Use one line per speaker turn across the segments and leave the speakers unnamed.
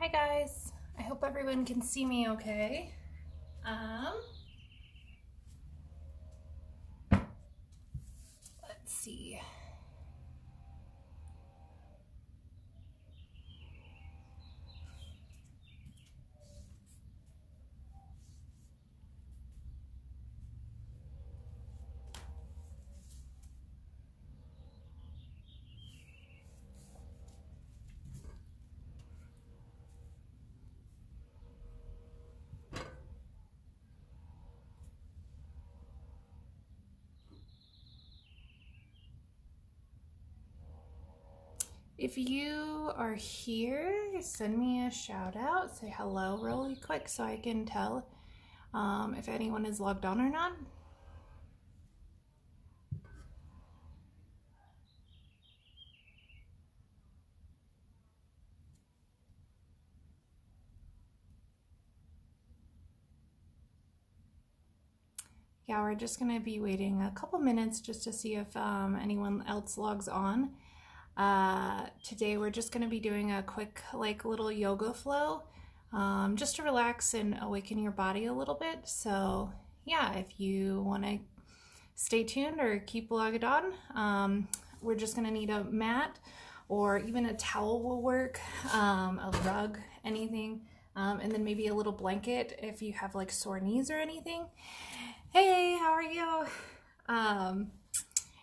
Hi guys, I hope everyone can see me okay. Let's see. If you are here, send me a shout out, say hello really quick so I can tell if anyone is logged on or not. Yeah, we're just gonna be waiting a couple minutes just to see if anyone else logs on. Today we're just gonna be doing a quick little yoga flow just to relax and awaken your body a little bit. So yeah, if you wanna stay tuned or keep logged on, we're just gonna need a mat or even a towel will work, a rug, anything, and then maybe a little blanket if you have like sore knees or anything. Hey, how are you?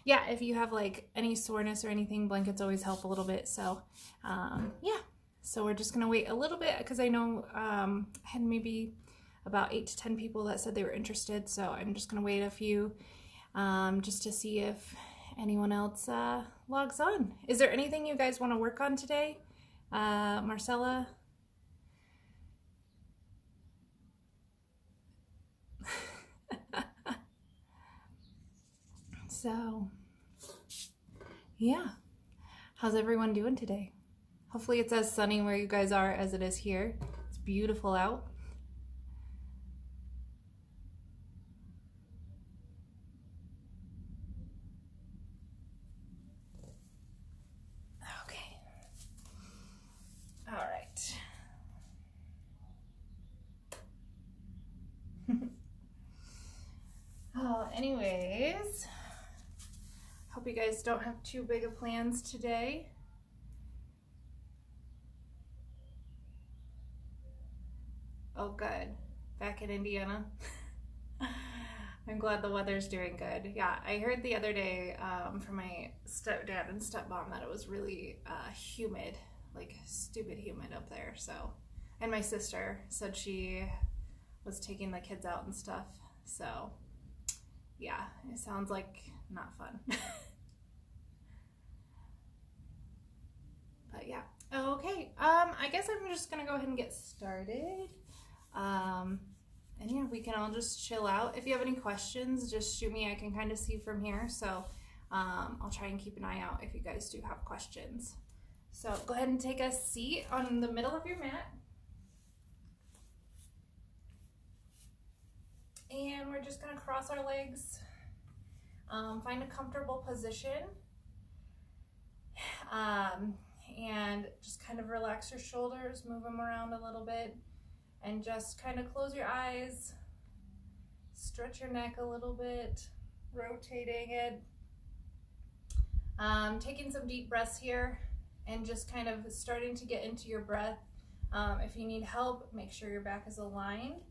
Yeah, if you have like any soreness or anything, blankets always help a little bit. So, yeah. So we're just gonna wait a little bit because I know I had maybe about 8 to 10 people that said they were interested. So I'm just gonna wait a few just to see if anyone else logs on. Is there anything you guys want to work on today, Marcella? So, yeah. How's everyone doing today? Hopefully it's as sunny where you guys are as it is here. It's beautiful out. Okay. All right. Anyways, hope you guys don't have too big of plans today. Oh, good. Back in Indiana. I'm glad the weather's doing good. Yeah, I heard the other day from my stepdad and stepmom that it was really humid, like stupid humid up there. So, and my sister said she was taking the kids out and stuff. So, yeah, it sounds like not fun. But yeah, okay. I guess I'm just gonna go ahead and get started. And yeah, we can all just chill out. If you have any questions, just shoot me. I can kind of see from here. So I'll try and keep an eye out if you guys do have questions. So go ahead and take a seat on the middle of your mat. And we're just gonna cross our legs. Find a comfortable position. And just kind of relax your shoulders, move them around a little bit. And just kind of close your eyes, stretch your neck a little bit, rotating it. Taking some deep breaths here and just kind of starting to get into your breath. If you need help, make sure your back is aligned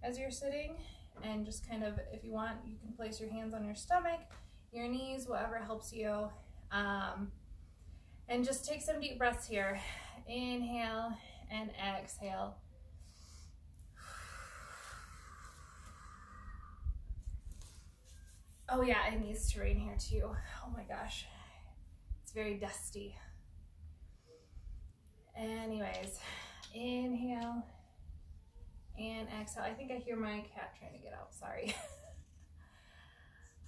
as you're sitting. And just kind of, if you want, you can place your hands on your stomach, your knees, whatever helps you. And just take some deep breaths here. Inhale and exhale. Oh yeah, it needs to rain here too. Oh my gosh, it's very dusty. Anyways, inhale and exhale. I think I hear my cat trying to get out, sorry.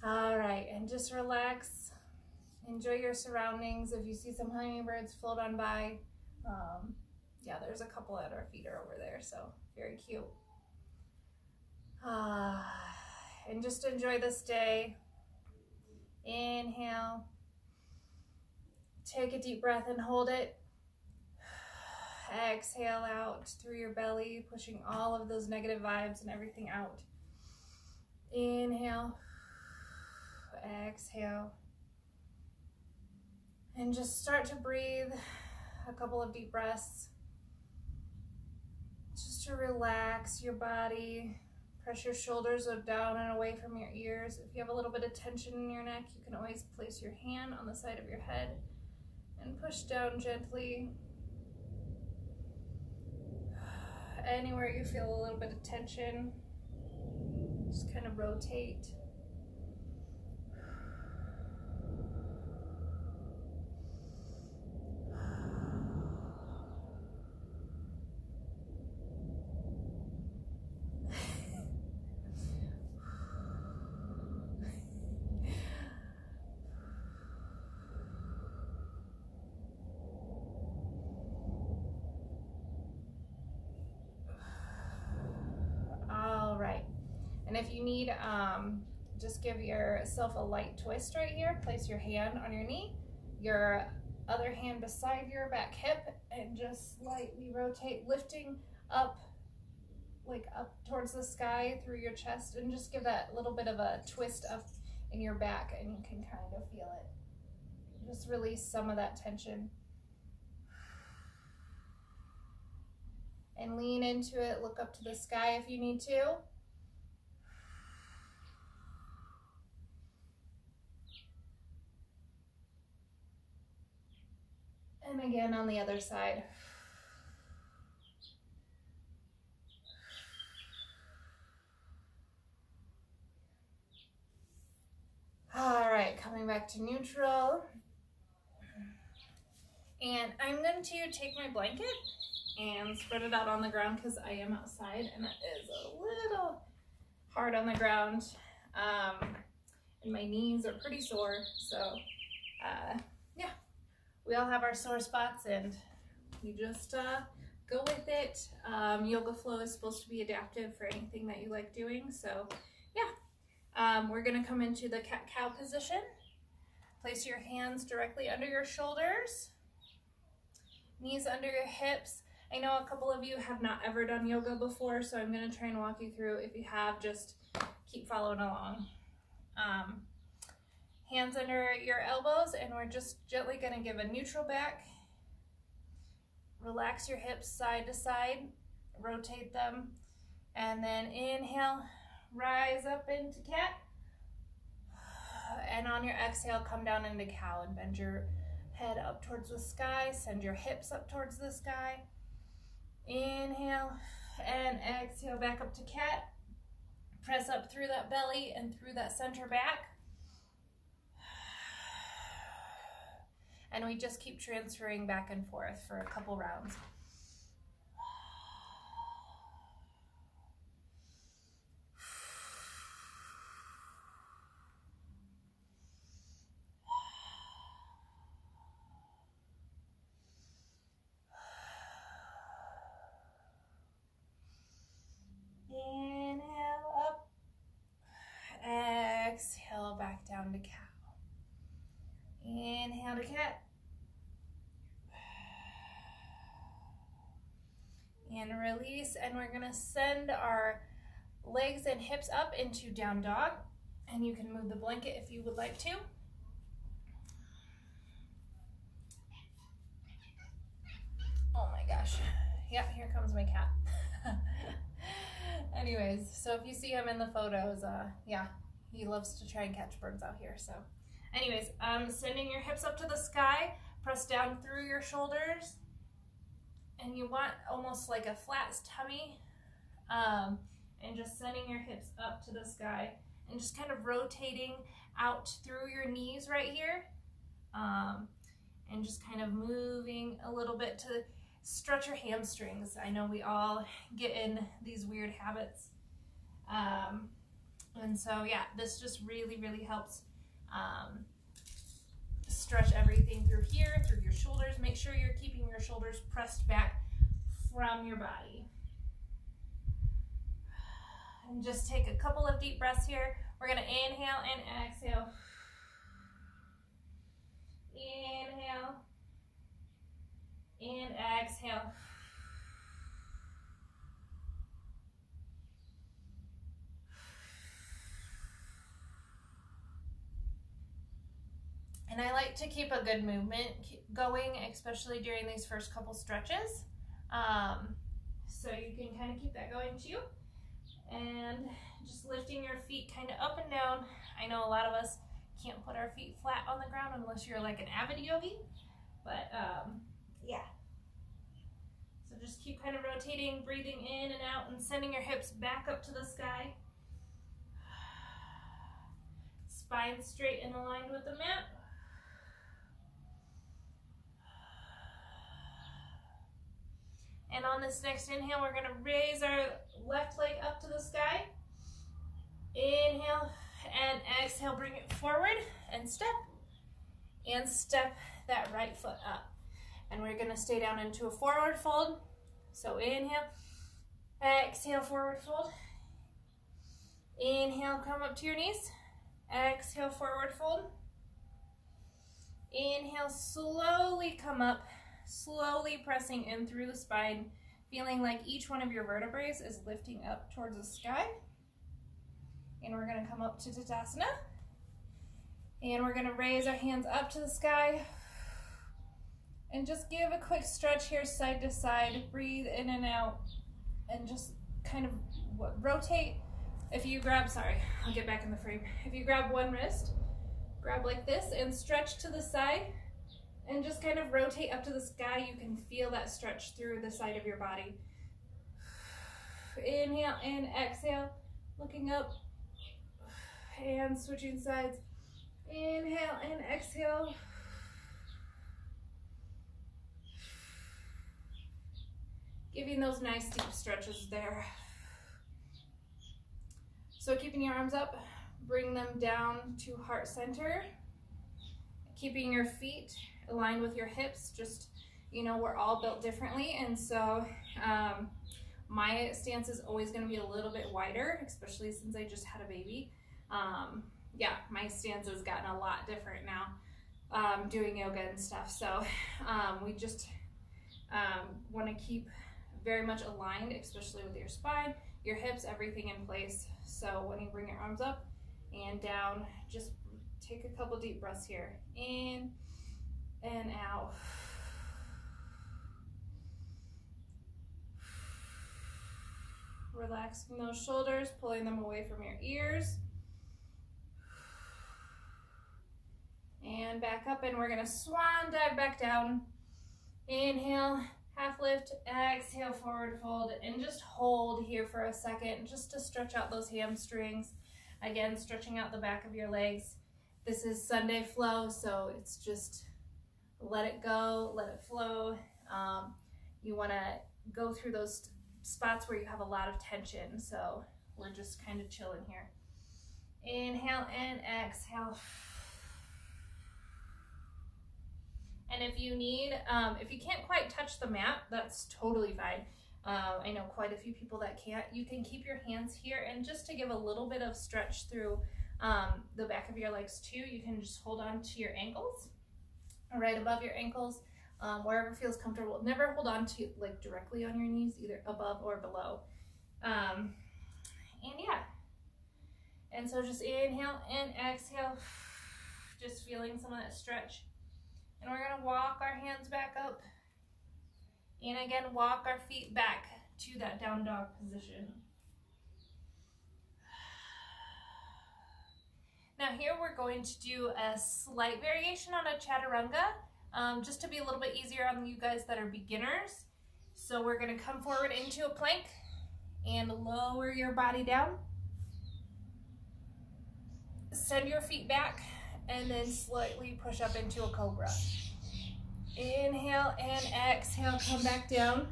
All right, and just relax. Enjoy your surroundings. If you see some hummingbirds float on by, yeah, there's a couple at our feet or over there, so very cute. And just enjoy this day. Inhale. Take a deep breath and hold it. Exhale out through your belly, pushing all of those negative vibes and everything out. Inhale, exhale. And just start to breathe a couple of deep breaths. Just to relax your body. Press your shoulders down and away from your ears. If you have a little bit of tension in your neck, you can always place your hand on the side of your head and push down gently. Anywhere you feel a little bit of tension, just kind of rotate. And if you need, just give yourself a light twist right here. Place your hand on your knee, your other hand beside your back hip, and just lightly rotate, lifting up, like up towards the sky through your chest, and just give that little bit of a twist up in your back, and you can kind of feel it. Just release some of that tension. And lean into it, look up to the sky if you need to. And again on the other side. All right, coming back to neutral. And I'm going to take my blanket and spread it out on the ground because I am outside and it is a little hard on the ground. And my knees are pretty sore, so yeah. We all have our sore spots and you just go with it. Yoga flow is supposed to be adaptive for anything that you like doing. So yeah, we're gonna come into the cat-cow position. Place your hands directly under your shoulders, knees under your hips. I know a couple of you have not ever done yoga before, so I'm gonna try and walk you through. If you have, just keep following along. Hands under your elbows, and we're just gently gonna give a neutral back. Relax your hips side to side, rotate them, and then inhale, rise up into cat. And on your exhale, come down into cow and bend your head up towards the sky, send your hips up towards the sky. Inhale and exhale back up to cat. Press up through that belly and through that center back. And we just keep transferring back and forth for a couple rounds. Inhale up, exhale back down to cow. Inhale to cat. And release, and we're gonna send our legs and hips up into down dog, and you can move the blanket if you would like to. Oh my gosh. Yep, here comes my cat. Anyways, so if you see him in the photos, yeah, he loves to try and catch birds out here. So anyways, sending your hips up to the sky, press down through your shoulders, and you want almost like a flat tummy, and just sending your hips up to the sky and just kind of rotating out through your knees right here, and just kind of moving a little bit to stretch your hamstrings. I know we all get in these weird habits, and so yeah, this just really helps stretch everything through here, through your shoulders. Make sure you're keeping your shoulders pressed back from your body. And just take a couple of deep breaths here. We're gonna inhale and exhale. Inhale and exhale. And I like to keep a good movement going, especially during these first couple stretches. So you can kind of keep that going too. And just lifting your feet kind of up and down. I know a lot of us can't put our feet flat on the ground unless you're like an avid yogi, but yeah. So just keep kind of rotating, breathing in and out, and sending your hips back up to the sky. Spine straight and aligned with the mat. And on this next inhale, we're going to raise our left leg up to the sky. Inhale and exhale, bring it forward and step that right foot up. And we're going to stay down into a forward fold. So inhale, exhale, forward fold. Inhale, come up to your knees. Exhale, forward fold. Inhale, slowly come up, slowly pressing in through the spine, feeling like each one of your vertebrae is lifting up towards the sky. And we're going to come up to Tadasana. And we're going to raise our hands up to the sky. And just give a quick stretch here, side to side. Breathe in and out. And just kind of rotate. If you grab, sorry, I'll get back in the frame. If you grab one wrist, grab like this and stretch to the side. And just kind of rotate up to the sky. You can feel that stretch through the side of your body. Inhale and exhale. Looking up. And switching sides. Inhale and exhale. Giving those nice deep stretches there. So keeping your arms up, bring them down to heart center. Keeping your feet aligned with your hips. Just, you know, we're all built differently, and so my stance is always going to be a little bit wider, especially since I just had a baby. Yeah, my stance has gotten a lot different now, doing yoga and stuff. So we just want to keep very much aligned, especially with your spine, your hips, everything in place. So when you bring your arms up and down, just take a couple deep breaths here. In and out. Relaxing those shoulders, pulling them away from your ears. And back up, and we're gonna swan dive back down. Inhale, half lift, exhale, forward fold, and just hold here for a second, just to stretch out those hamstrings. Again, stretching out the back of your legs. This is Sunday flow, so it's just let it go, let it flow. You wanna go through those spots where you have a lot of tension, so we're just kind of chilling here. Inhale and exhale. And if you need, if you can't quite touch the mat, that's totally fine. I know quite a few people that can't. You can keep your hands here, and just to give a little bit of stretch through the back of your legs too, you can just hold on to your ankles, right above your ankles, wherever feels comfortable. Never hold on to like directly on your knees, either above or below. And yeah, and so just inhale and exhale, just feeling some of that stretch. And we're gonna walk our hands back up, and again, walk our feet back to that down dog position. Now here we're going to do a slight variation on a chaturanga, just to be a little bit easier on you guys that are beginners. So we're gonna come forward into a plank and lower your body down. Send your feet back, and then slightly push up into a cobra. Inhale and exhale, come back down.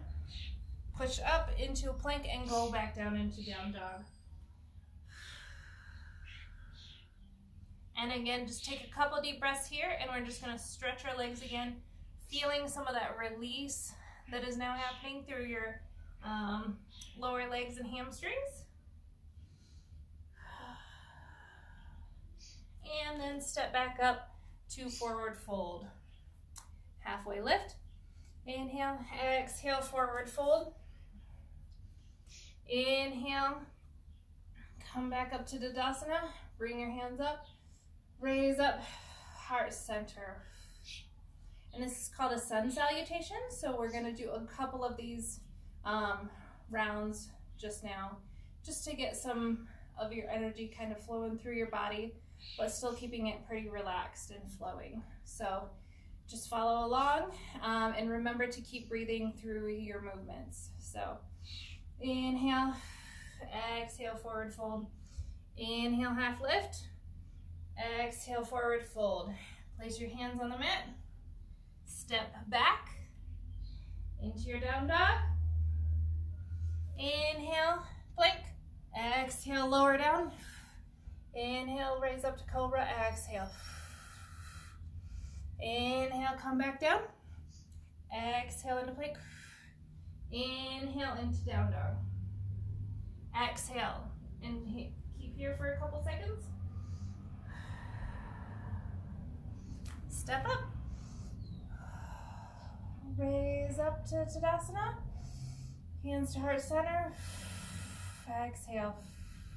Push up into a plank and go back down into down dog. And again, just take a couple deep breaths here, and we're just gonna stretch our legs again, feeling some of that release that is now happening through your lower legs and hamstrings. And then step back up to forward fold. Halfway lift. Inhale, exhale, forward fold. Inhale, come back up to Tadasana. Bring your hands up, raise up, heart center. And this is called a sun salutation. So we're gonna do a couple of these rounds just now, just to get some of your energy kind of flowing through your body, but still keeping it pretty relaxed and flowing. So just follow along, and remember to keep breathing through your movements. So inhale, exhale, forward fold. Inhale, half lift. Exhale, forward fold. Place your hands on the mat. Step back into your down dog. Inhale, plank. Exhale, lower down. Inhale, raise up to cobra. Exhale. Inhale, come back down. Exhale into plank. Inhale into down dog. Exhale. And keep here for a couple seconds. Step up. Raise up to Tadasana. Hands to heart center. Exhale.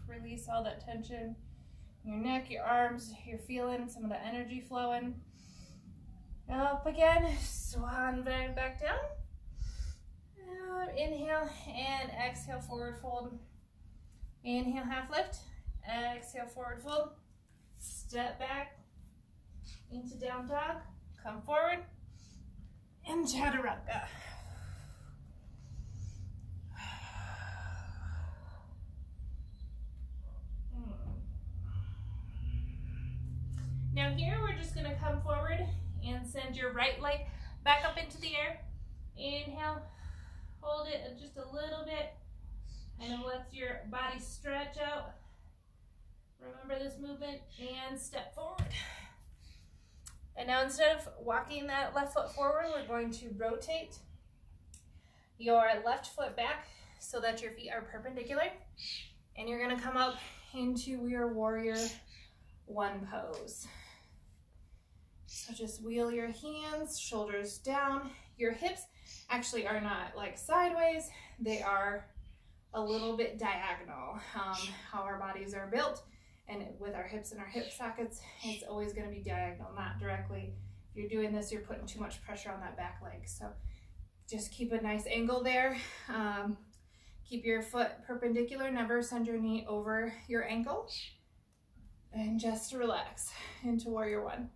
Release all that tension in your neck, your arms. You're feeling some of the energy flowing. Up again. Swan back down. Inhale and exhale, forward fold. Inhale, half lift. Exhale, forward fold. Step back into down dog. Come forward. And chaturanga. Now here we're just going to come forward and send your right leg back up into the air. Inhale, hold it just a little bit, and it lets your body stretch out. Remember this movement, and step forward. And now instead of walking that left foot forward, we're going to rotate your left foot back so that your feet are perpendicular. And you're going to come up into your warrior one pose. So just wheel your hands, shoulders down. Your hips actually are not like sideways, they are a little bit diagonal. How our bodies are built, and with our hips and our hip sockets, it's always going to be diagonal, not directly. If you're doing this, you're putting too much pressure on that back leg. So just keep a nice angle there. Keep your foot perpendicular, never send your knee over your ankle. And just relax into warrior one.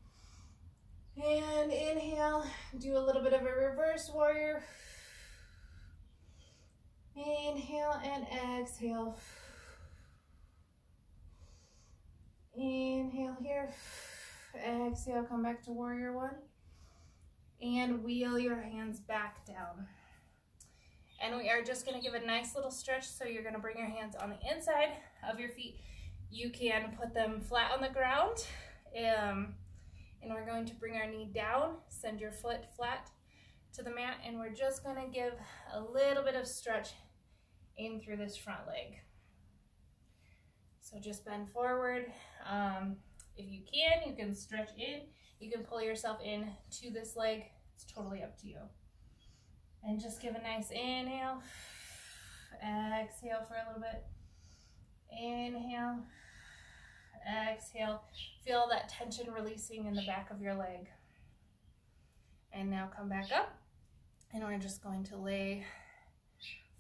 And inhale, do a little bit of a reverse warrior. Inhale and exhale. Inhale here. Exhale, come back to warrior one. And wheel your hands back down. And we are just going to give a nice little stretch. So you're going to bring your hands on the inside of your feet. You can put them flat on the ground. And we're going to bring our knee down, send your foot flat to the mat, and we're just going to give a little bit of stretch in through this front leg. So just bend forward. If you can stretch in. You can pull yourself in to this leg. It's totally up to you. And just give a nice inhale. Exhale for a little bit. Inhale. Exhale. Feel that tension releasing in the back of your leg. And now come back up. And we're just going to lay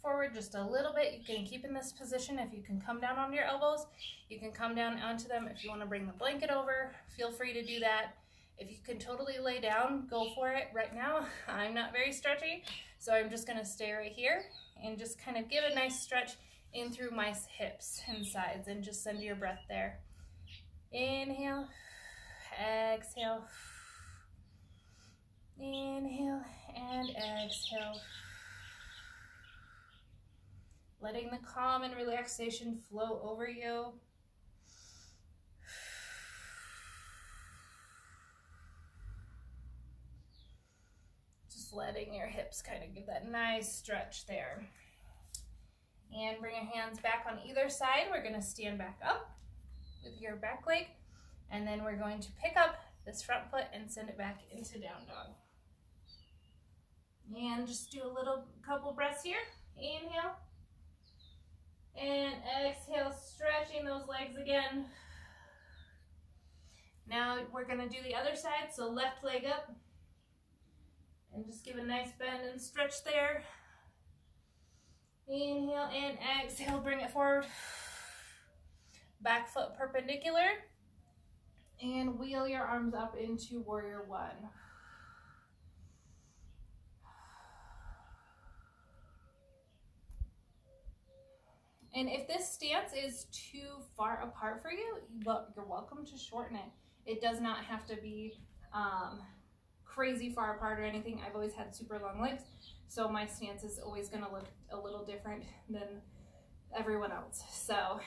forward just a little bit. You can keep in this position. If you can come down on your elbows, you can come down onto them. If you want to bring the blanket over, feel free to do that. If you can totally lay down, go for it. Right now, I'm not very stretchy, so I'm just going to stay right here and just kind of give a nice stretch in through my hips and sides, and just send your breath there. Inhale, exhale, inhale, and exhale. Letting the calm and relaxation flow over you. Just letting your hips kind of give that nice stretch there. And bring your hands back on either side. We're going to stand back up with your back leg, and then we're going to pick up this front foot and send it back into down dog. And just do a couple breaths here. Inhale and exhale, stretching those legs again. Now we're gonna do the other side, so left leg up, and just give a nice bend and stretch there. Inhale and exhale, bring it forward. Back foot perpendicular, and wheel your arms up into warrior one. And if this stance is too far apart for you, you're welcome to shorten it. It does not have to be crazy far apart or anything. I've always had super long legs, so my stance is always going to look a little different than everyone else. So,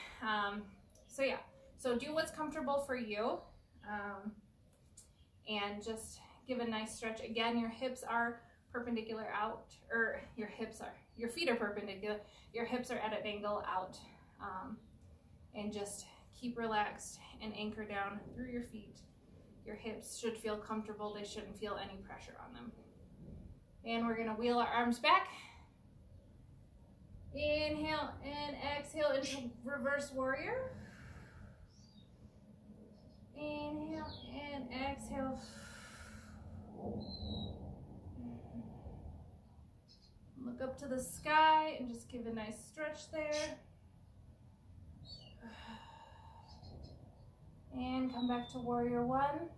yeah. So do what's comfortable for you, and just give a nice stretch. Again, your hips are perpendicular out, or your feet are perpendicular. Your hips are at an angle out, and just keep relaxed and anchor down through your feet. Your hips should feel comfortable. They shouldn't feel any pressure on them. And we're gonna wheel our arms back. Inhale and exhale into reverse warrior. Inhale and exhale. Look up to the sky and just give a nice stretch there. And come back to warrior one.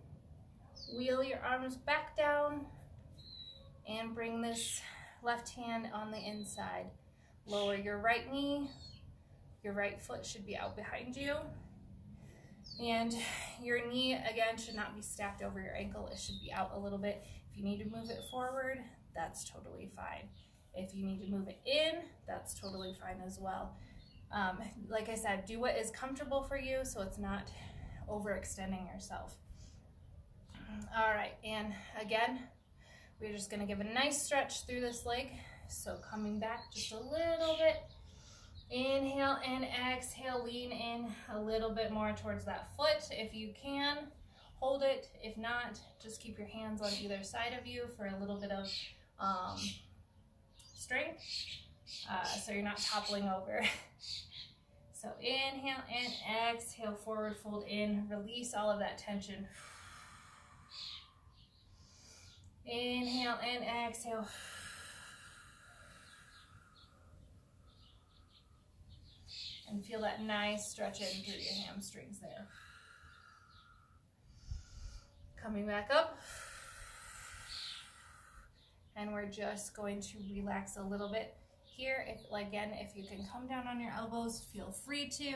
Wheel your arms back down and bring this left hand on the inside. Lower your right knee. Your right foot should be out behind you. And your knee, again, should not be stacked over your ankle. It should be out a little bit. If you need to move it forward, that's totally fine. If you need to move it in, that's totally fine as well. Like I said, do what is comfortable for you so it's not overextending yourself. All right, and again, we're just gonna give a nice stretch through this leg. So coming back just a little bit. Inhale and exhale, lean in a little bit more towards that foot. If you can, hold it. If not, just keep your hands on either side of you for a little bit of strength, so you're not toppling over. So inhale and exhale, forward fold in, release all of that tension. Inhale and exhale. And feel that nice stretch in through your hamstrings there. Coming back up. And we're just going to relax a little bit here. If you can come down on your elbows, feel free to.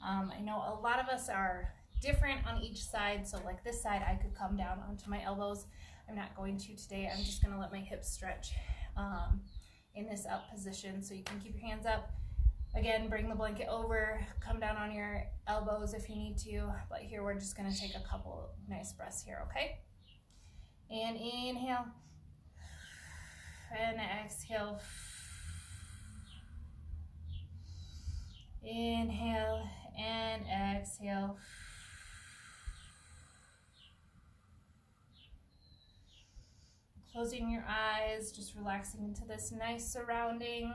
I know a lot of us are different on each side. So like this side, I could come down onto my elbows. I'm not going to today. I'm just gonna let my hips stretch in this up position. So you can keep your hands up. Again, bring the blanket over, come down on your elbows if you need to. But here we're just gonna take a couple nice breaths here, okay? And inhale. And exhale. Inhale and exhale. Closing your eyes, just relaxing into this nice surrounding.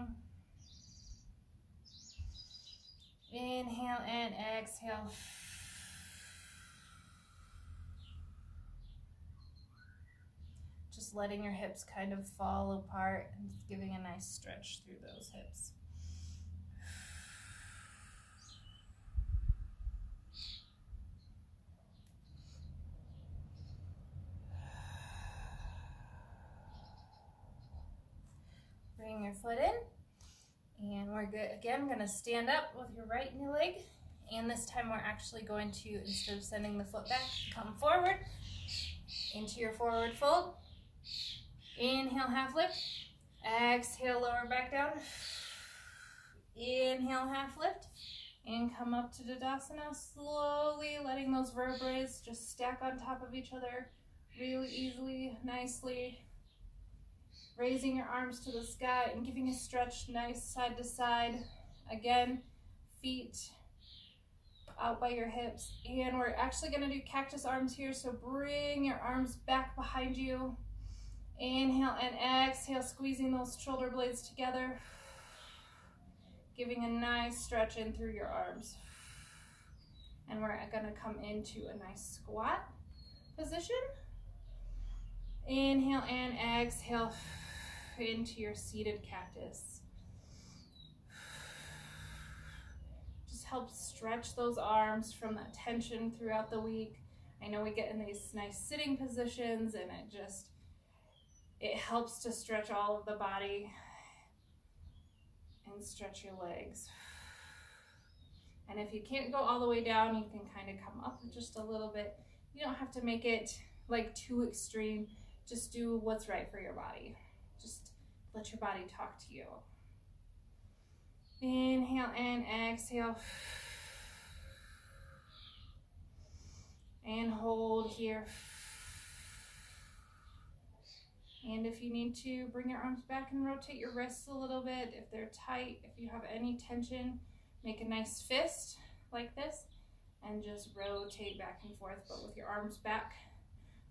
Inhale and exhale. Just letting your hips kind of fall apart and giving a nice stretch through those hips. Bring your foot in. And we're good. Again, going to stand up with your right knee leg. And this time we're actually going to, instead of sending the foot back, come forward into your forward fold. Inhale, half lift. Exhale, lower back down. Inhale, half lift. And come up to Tadasana, slowly letting those vertebrae just stack on top of each other really easily, nicely. Raising your arms to the sky and giving a stretch, nice side to side. Again, feet out by your hips. And we're actually gonna do cactus arms here, so bring your arms back behind you. Inhale and exhale, squeezing those shoulder blades together. Giving a nice stretch in through your arms. And we're gonna come into a nice squat. position. Inhale and exhale into your seated cactus. Just help stretch those arms from that tension throughout the week. I know we get in these nice sitting positions and it helps to stretch all of the body and stretch your legs. And if you can't go all the way down, you can kind of come up just a little bit. You don't have to make it like too extreme. Just do what's right for your body. Just let your body talk to you. Inhale and exhale. And hold here. And if you need to, bring your arms back and rotate your wrists a little bit. If they're tight, if you have any tension, make a nice fist like this and just rotate back and forth, but with your arms back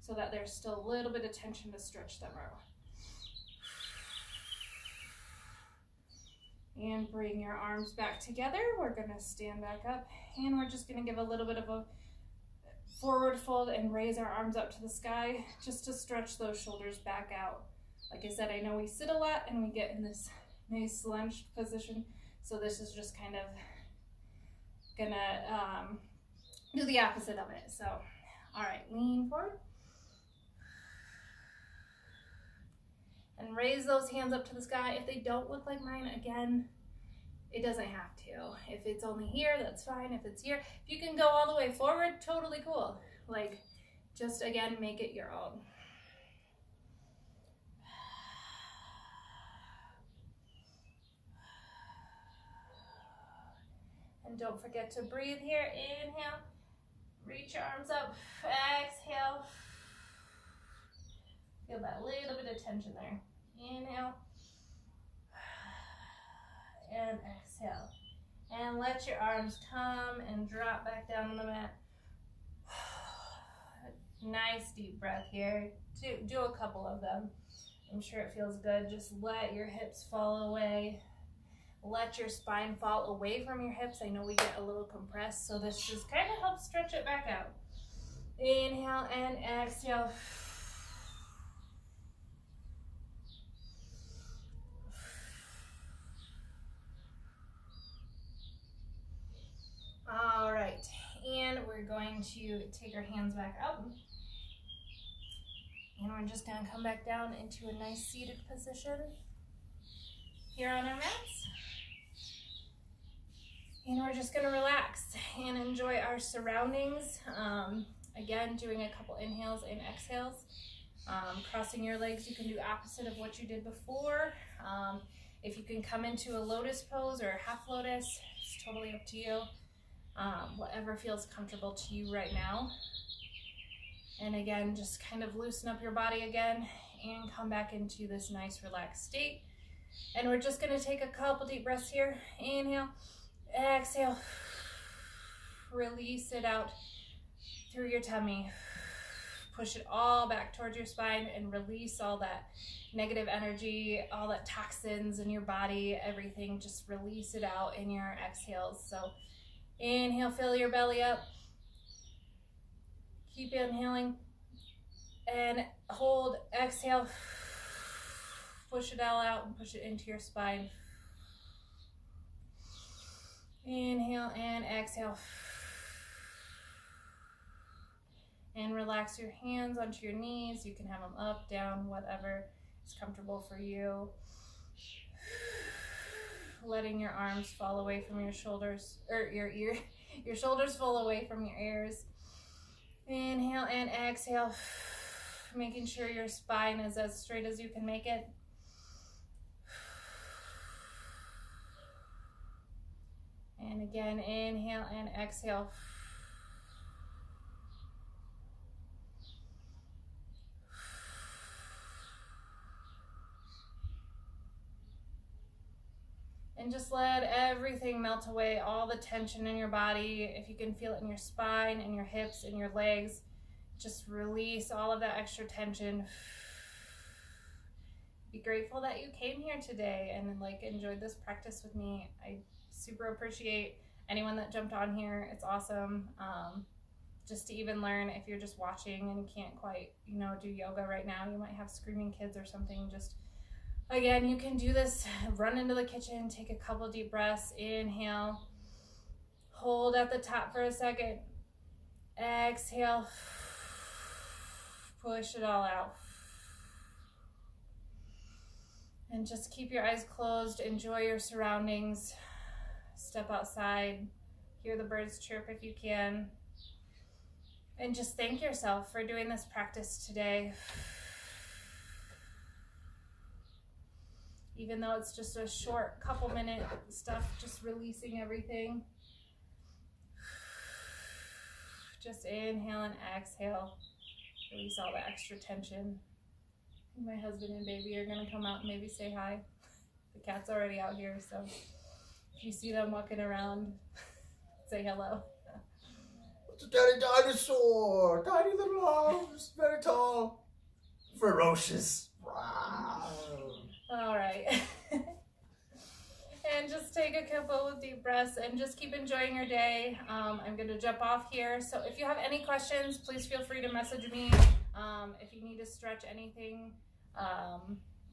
so that there's still a little bit of tension to stretch them out. And bring your arms back together. We're gonna stand back up and we're just gonna give a little bit of a forward fold and raise our arms up to the sky just to stretch those shoulders back out. Like I said, I know we sit a lot and we get in this nice lunge position, so this is just kind of gonna do the opposite of it. So, all right, lean forward. And raise those hands up to the sky. If they don't look like mine, again, it doesn't have to. If it's only here, that's fine. If it's here, if you can go all the way forward, totally cool. Like, just again, make it your own. And don't forget to breathe here. Inhale, reach your arms up. Exhale. Feel that little bit of tension there. Inhale. And exhale. And let your arms come and drop back down on the mat. Nice deep breath here. Do a couple of them. I'm sure it feels good. Just let your hips fall away. Let your spine fall away from your hips. I know we get a little compressed, so this just kind of helps stretch it back out. Inhale and exhale. All right, and we're going to take our hands back up. And we're just gonna come back down into a nice seated position here on our mats. And we're just gonna relax and enjoy our surroundings. Again, doing a couple inhales and exhales. Crossing your legs, you can do opposite of what you did before. If you can come into a lotus pose or a half lotus, it's totally up to you. Whatever feels comfortable to you right now. And again, just kind of loosen up your body again and come back into this nice relaxed state. And we're just gonna take a couple deep breaths here. Inhale, exhale, release it out through your tummy. Push it all back towards your spine and release all that negative energy, all that toxins in your body, everything. Just release it out in your exhales. So inhale, fill your belly up. Keep inhaling and hold, exhale. Push it all out and push it into your spine. Inhale and exhale. And relax your hands onto your knees. You can have them up, down, whatever is comfortable for you. Letting your arms fall away from your shoulders, or your shoulders fall away from your ears. Inhale and exhale, making sure your spine is as straight as you can make it. And again, inhale and exhale. And just let everything melt away, all the tension in your body. If you can feel it in your spine, in your hips, in your legs, just release all of that extra tension. Be grateful that you came here today and enjoyed this practice with me. I super appreciate anyone that jumped on here. It's awesome. just to even learn. If you're just watching and can't quite, you know, do yoga right now, you might have screaming kids or something. Just, again, you can do this, run into the kitchen, take a couple deep breaths, inhale, hold at the top for a second, exhale, push it all out. And just keep your eyes closed, enjoy your surroundings, step outside, hear the birds chirp if you can, and just thank yourself for doing this practice today. Even though it's just a short couple minute stuff, just releasing everything. Just inhale and exhale, release all the extra tension. My husband and baby are gonna come out and maybe say hi. The cat's already out here, so if you see them walking around, say hello.
It's a tiny dinosaur, tiny little arms, very tall, ferocious.
All right. And just take a couple of deep breaths and just keep enjoying your day. I'm gonna jump off here. So if you have any questions, please feel free to message me. If you need to stretch anything,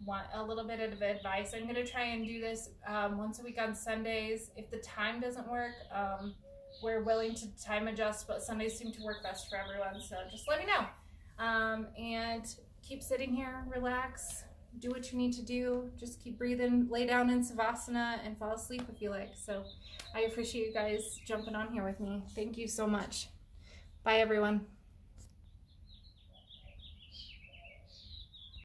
want a little bit of advice, I'm gonna try and do this once a week on Sundays. If the time doesn't work, we're willing to time adjust, but Sundays seem to work best for everyone. So just let me know. And keep sitting here, relax, do what you need to do. Just keep breathing, lay down in Savasana and fall asleep if you like. So I appreciate you guys jumping on here with me. Thank you so much. Bye everyone.